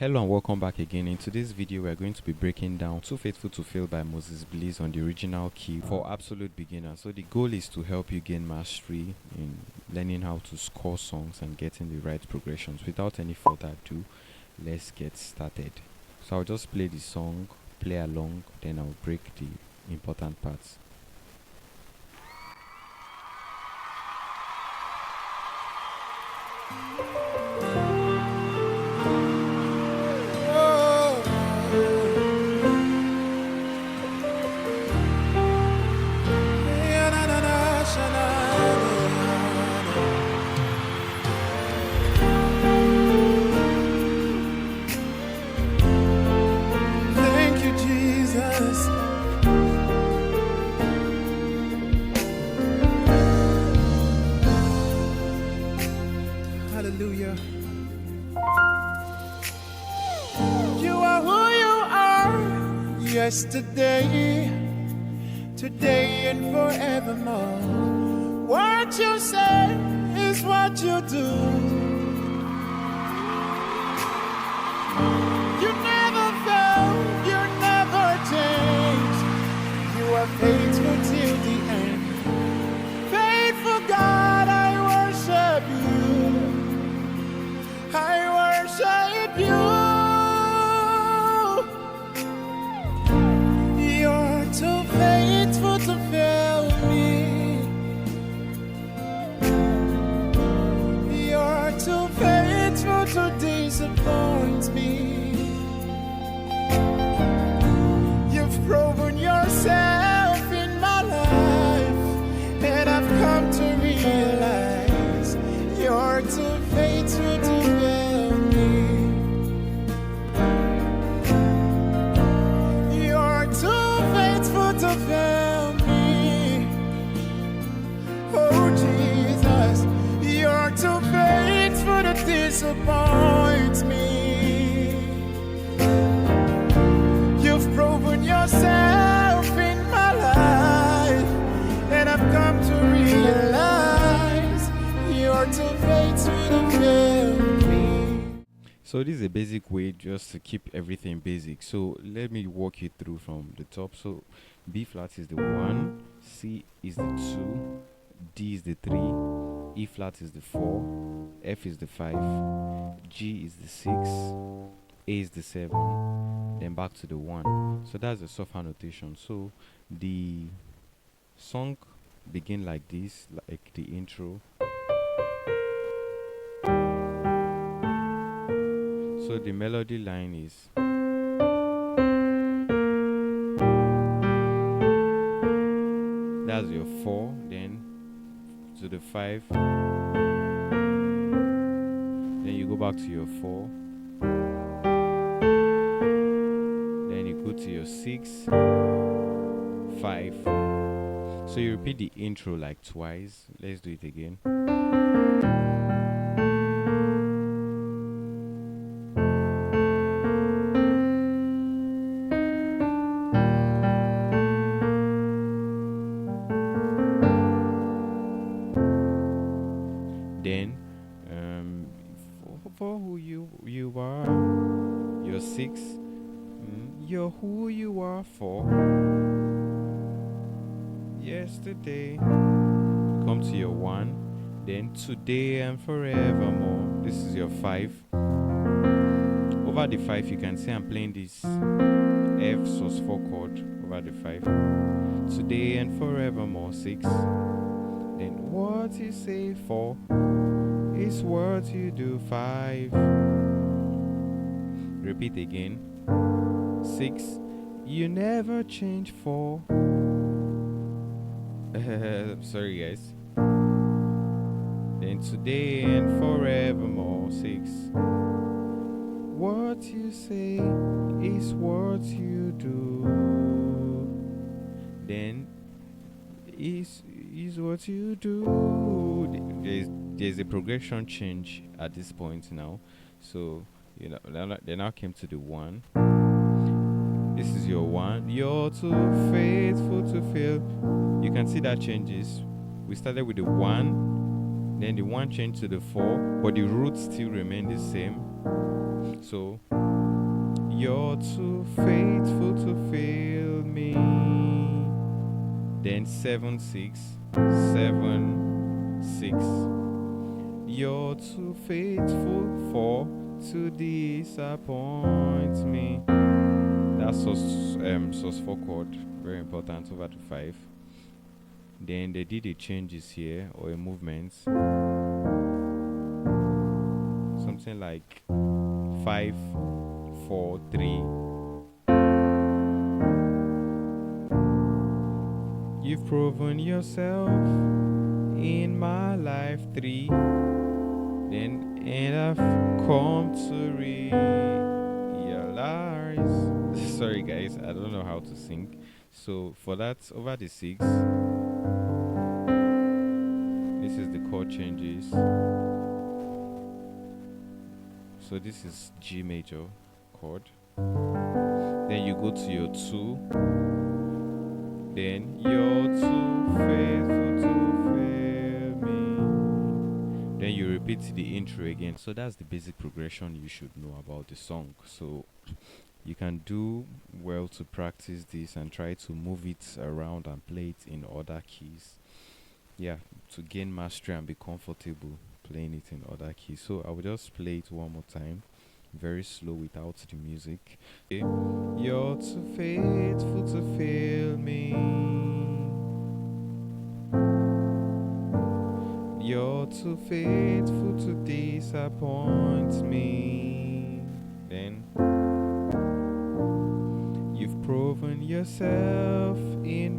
Hello and welcome back again. In today's video we are going to be breaking down Too Faithful to Fail by Moses Bliss on the original key for absolute beginners. So the goal is to help you gain mastery in learning how to score songs and getting the right progressions. Without any further ado, let's get started. So I'll just play the song, play along, then I'll break the important parts. Hallelujah. You are who you are, yesterday, today, and forevermore. What you say is what you do. You never fail, you never change. You are faithful till the end. Faithful God, I worship you. I worship you. You're too faithful to fail me. You're too faithful to disappoint me. You've proven yourself in my life, and I've come to realize you're too faithful to fail me. You're too faithful to fail me. Oh Jesus, you're too faithful to disappoint me. You've proven yourself in my life, and I've come to realize you're too faithful to fail me. So this is a basic way just to keep everything basic. So let me walk you through from the top. So B flat is the 1, C is the 2, D is the 3, E flat is the 4, F is the 5, G is the 6, A is the 7, then back to the 1. So that's the soft notation. So the song begin like this, like the intro. So the melody line is that's your 4, then to the 5, then you go back to your 4, then you go to your 6, 5. So you repeat the intro like twice. Let's do it again. Then for who you are, you're 6, you're who you are for. Yesterday, come to your 1, then today and forevermore. This is your 5. Over the 5, you can see I'm playing this F sus4 chord over the 5. Today and forevermore, 6. Then what you say 4 is what you do, 5. Repeat again. 6, you never change, 4. Sorry guys. Then today and forevermore, 6. What you say is what you do. Then is what you do. There's a progression change at this point now. So they now came to the 1. This is your 1. You're too faithful to fail. You can see that changes. We started with the 1, then the 1 changed to the 4, but the roots still remain the same. So You're too faithful to fail me. Then 7 6 7 6. You're too faithful for to disappoint me. That's sus 4 chord, very important, over to 5. Then they did a changes here, or a movement, something like 5 4 3. You've proven yourself in my life, 3. Then and I've come to realize. Sorry guys, I don't know how to sing. So for that, over the 6, this is the chord changes. So this is G major chord. Then you go to your 2. Then you're too faithful to fail me. Then you repeat the intro again. So that's the basic progression you should know about the song. So you can do well to practice this and try to move it around and play it in other keys. Yeah, to gain mastery and be comfortable playing it in other keys. So I will just play it one more time, very slow without the music. Okay. You're too faithful to fail me. You're too faithful to disappoint me. Then you've proven yourself in